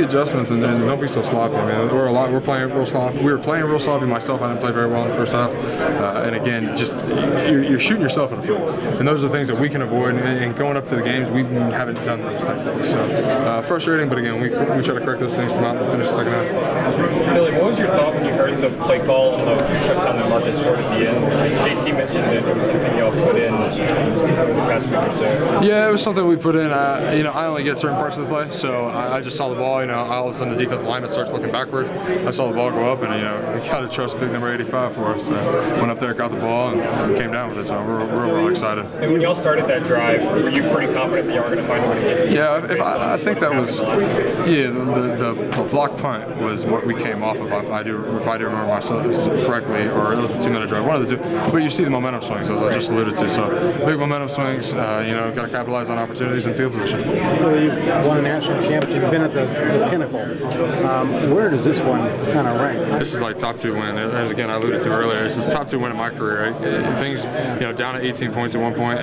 the adjustments and don't be so sloppy, man. We're playing real sloppy. We were playing real sloppy myself. I didn't play very well in the first half. And again, just you're shooting yourself in the foot. And those are things that we can avoid. And going up to the games, we haven't done those type of things. So frustrating, but again, we try to correct those things, come out and finish the second half. Billy, what was your thought when you heard the play call on the touchdown that Marcus scored at the end? JT mentioned that it was something y'all put in the past week or so. Yeah, it was something we put in. I only get certain parts of the play, so I just saw the ball. All of a sudden the defensive lineman starts looking backwards. I saw the ball go up, and we got to trust big number 85 for us. So went up there, got the ball, and came down with it. So we're real excited. And when y'all started that drive, were you pretty confident that y'all were going to find a way to get it? Yeah, I think that was the block punt was what we came off of. If I do remember myself correctly, or it was a 2-minute drive, one of the two. But you see the momentum swings, as I just alluded to. So big momentum swings. Got to capitalize on opportunities and field position. Well, you've won a national championship. You've been at the pinnacle. Where does this one kind of rank? This is like top 2 win. And again, I alluded to earlier. This is top 2 win in my career. Right? Things, down to 18 points at one point.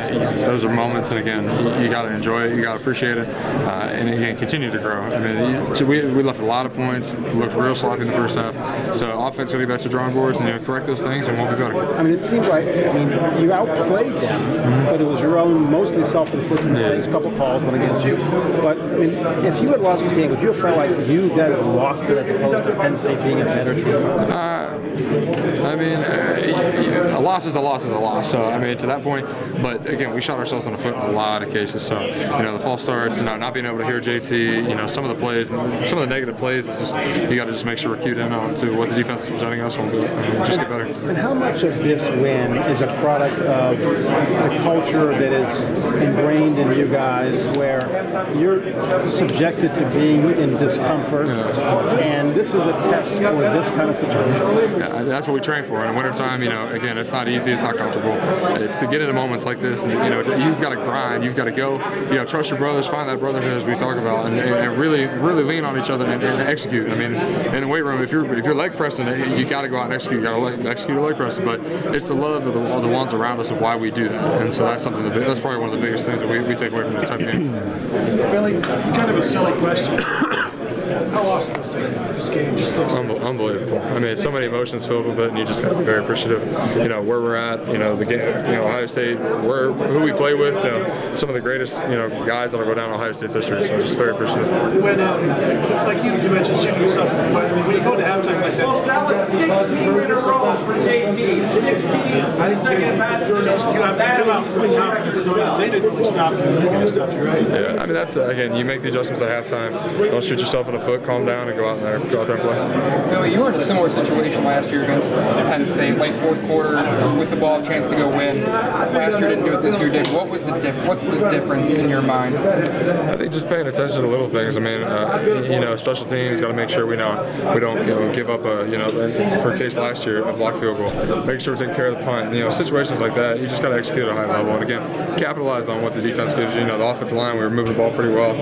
Those are moments, and again, you got to enjoy it. You got to appreciate it, and again, continue to grow. I mean, we left a lot of points. Looked real sloppy in the first half. So offense got to get back to drawing boards and correct those things, and we'll be better. I mean, it seems like you outplayed them, but it was your own mostly self-inflicted mistakes. A couple calls went against you. But I mean, if you had lost the game, would you have felt like you guys had lost it as opposed to Penn State being a better team? A loss is a loss is a loss. So to that point, but again, we shot ourselves in the foot in a lot of cases. So the false starts, not being able to hear JT, some of the plays, some of the negative plays is just you got to just make sure we're cued in on to what the defense is presenting us, and just get better. And how much of this win is a product of the culture that is ingrained in you guys, where you're subjected to being in discomfort, and this is a test for this kind of situation? Yeah, that's what we train for. In the wintertime, again, it's not easy, it's not comfortable. It's to get into moments like this, and you've got to grind, you've got to go, trust your brothers, find that brotherhood as we talk about, and really lean on each other and execute. In the weight room, if you're leg pressing, you got to go out and execute. You got to execute a leg press, but it's the love of the ones around us of why we do that, and so that's something that's probably one of the biggest things that we take away from this type of game. Billy, kind of a silly question. How awesome was this game? Unbelievable. So many emotions filled with it, and you just got to be very appreciative. Where we're at. The game. Ohio State. Who we play with. Some of the greatest. Guys that'll go down Ohio State's history. So I'm just very appreciative. When, like you mentioned, shooting yourself in the foot. When you go to halftime like that. That was 16 in a row for JT. 16. Second pass. You have to come out with confidence. They didn't really stop you. They kind of stopped you, right? Yeah. That's again. You make the adjustments at halftime. Don't shoot yourself in the foot. Calm down and go out there and play. Billy, you were in a similar situation last year against Penn State, late fourth quarter with the ball, chance to go win. Last year didn't do it, this year did. What's this difference in your mind? I think just paying attention to little things. Special teams got to make sure we don't give up for a case last year, a block field goal. Make sure we're taking care of the punt. Situations like that, you just got to execute at a high level. And again, capitalize on what the defense gives you. The offensive line, we were moving the ball pretty well,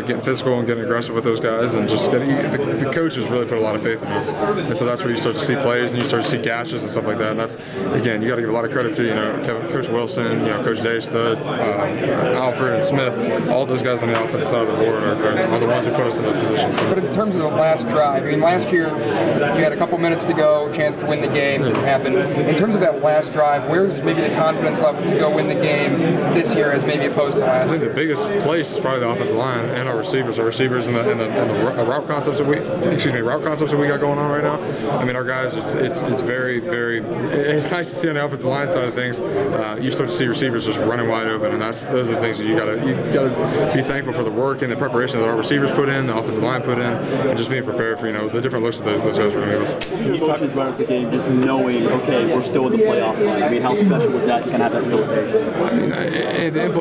getting physical and getting aggressive with those guys, and just the coaches really put a lot of faith in us. And so that's where you start to see plays and you start to see gashes and stuff like that. And that's, again, you got to give a lot of credit to Coach Wilson, Coach Day Stud, Alfred and Smith. All those guys on the offensive side of the board are the ones who put us in those positions. So. But in terms of the last drive, last year you had a couple minutes to go, chance to win the game, didn't happen. In terms of that last drive, where's maybe the confidence level to go win the game this year as maybe opposed to last? I think the biggest place is probably the offensive line and our receivers. Our receivers and the route concepts that we got going on right now. Our guys, it's very, very. It's nice to see on the offensive line side of things. You start to see receivers just running wide open, and those are the things that you got to be thankful for, the work and the preparation that our receivers put in, the offensive line put in, and just being prepared for the different looks that those guys are going to give us. Can you talk to us about the game, just knowing, okay, we're still in the playoff line? How special was that? You can have that realization.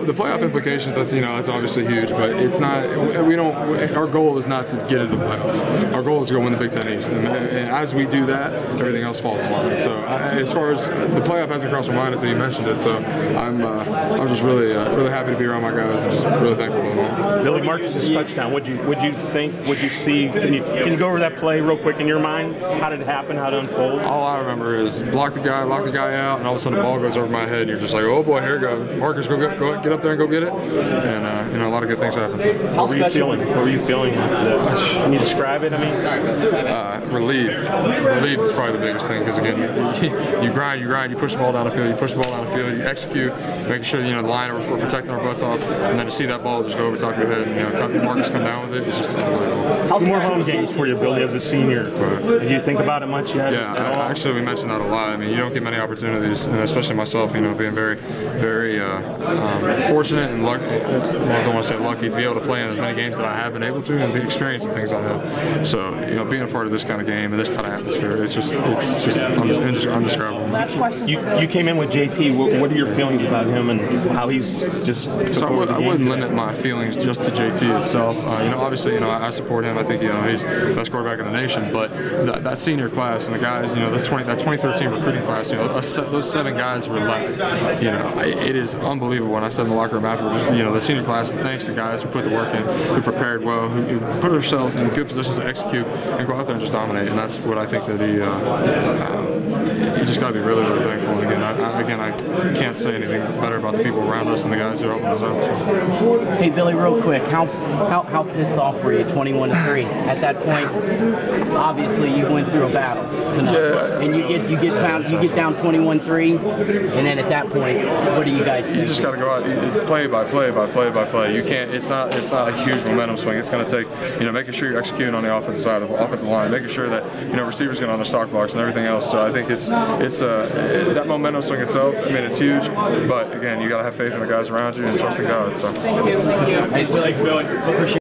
The playoff implications. That's obviously huge, but it's not. Our goal is not to get into the playoffs. Our goal is to go win win the Big Ten East. And as we do that, everything else falls in line. So as far as the playoff hasn't crossed my mind until you mentioned it, so I'm just really happy to be around my guys and just really thankful for them all. Billy Marcus's touchdown. What'd you think? What'd you see? Can you go over that play real quick in your mind? How did it happen? How did it unfold? All I remember is lock the guy out, and all of a sudden the ball goes over my head, and you're just like, oh boy, here we go. Marcus, go get up there and go get it. And a lot of good things happen. So. What were you feeling? What were you feeling? Can you describe it? I mean, relieved. Relieved is probably the biggest thing because again, you grind, you push the ball down the field, you execute, making sure the line we're protecting our butts off, and then to see that ball just go over top of your head and Marcus come down with it, it's just unbelievable. 2 more home games for you, Billy, as a senior. Right. Did you think about it much yet? Yeah, actually we mentioned that a lot. I mean, you don't get many opportunities, and especially myself, being very, very fortunate and lucky. I don't want to say lucky to be able to play in as many games that I have been able to and be experiencing things I have. So being a part of this kind of game and this kind of atmosphere, it's just undescribable. Last question. You came in with JT. What are your feelings about him and how he's just? So I wouldn't limit my feelings just to JT itself. Obviously, I support him. I think he's the best quarterback in the nation. But that senior class and the guys, that 2013 recruiting class, those 7 guys who were left. It is unbelievable. When I said in the locker room afterwards, the senior class, thanks to guys who put the work in, who prepared well, who put ourselves in good positions to execute and go out there and just dominate. And that's what I think that you just got to be really, really thankful. And again, I can't say anything better about the people around us and the guys who are helping us out. So. Hey Billy, real quick, how pissed off were you? 21-3. At that point, obviously you went through a battle tonight, and you get down 21-3, and then at that point, what do you guys think? You just got to go out, play by play. You can't. It's not a huge momentum swing. It's going to take making sure you're executing on the offensive side of the offensive line, making sure that receivers get on their stock blocks and everything else. So I think it's that momentum swing itself. I mean, it's huge, but again, you got to have faith in the guys around you and trust in God. So. Thanks, Billy. Appreciate it.